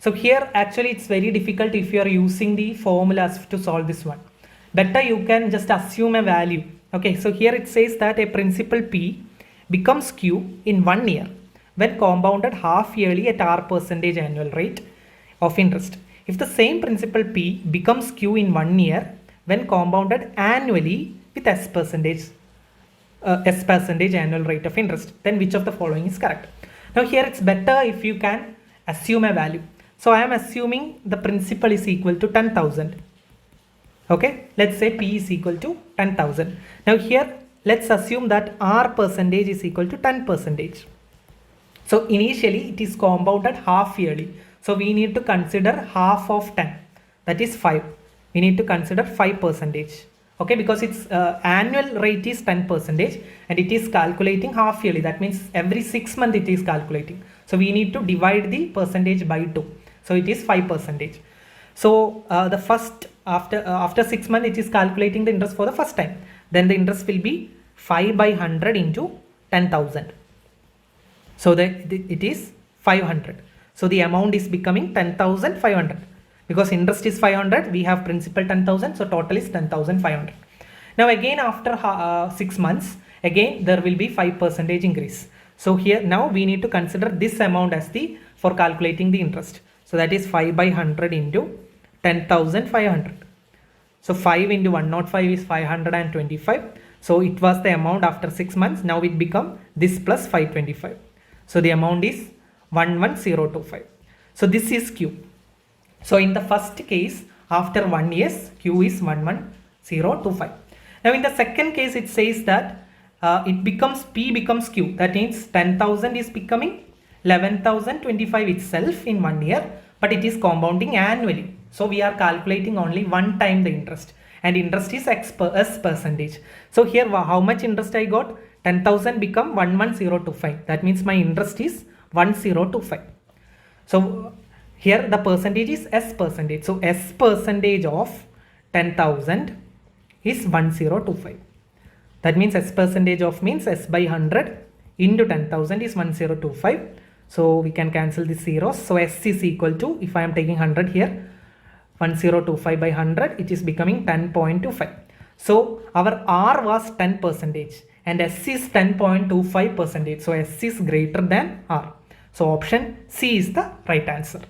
So here actually it's very difficult if you are using the formulas to solve this one. Better you can just assume a value. Okay, so here it says that a principal P becomes Q in 1 year when compounded half yearly at R percentage annual rate of interest. If the same principal P becomes Q in 1 year when compounded annually with S percentage annual rate of interest, then which of the following is correct? Now here it's better if you can assume a value. So I am assuming the principal is equal to 10,000. Okay, let's say P is equal to 10,000. Now here let's assume that R percentage is equal to 10 percentage. So initially it is compounded half yearly. So we need to consider half of 10, that is 5. We need to consider 5 percentage. Okay, because its annual rate is 10 percentage and it is calculating half yearly. That means every 6 months it is calculating. So we need to divide the percentage by 2. So it is 5 percentage. So the first after 6 months it is calculating the interest for the first time. Then the interest will be 5 by 100 into 10,000. So it is 500. So the amount is becoming 10,500. Because interest is 500, we have principal 10,000, so total is 10,500. Now again after 6 months, again there will be 5 percentage increase. So here now we need to consider this amount as the for calculating the interest. So that is 5 by 100 into 10,500. So 5 into 105 is 525. So it was the amount after 6 months. Now it become this plus 525. So the amount is 11025. So this is Q. So in the first case, after 1 year, Q is 11025. Now in the second case, it says that P becomes Q. That means 10,000 is becoming 11,025 itself in 1 year, but it is compounding annually. So we are calculating only one time the interest, and interest is S percentage. So here how much interest I got? 10,000 become 11025. That means my interest is 1025. So here the percentage is S percentage. So S percentage of 10,000 is 1025. That means S percentage of means S by 100 into 10,000 is 1025. So we can cancel the zeros. So S is equal to, if I am taking 100 here, 1025 by 100, it is becoming 10.25. So our R was 10 percentage and S is 10.25 percentage. So S is greater than R. So option C is the right answer.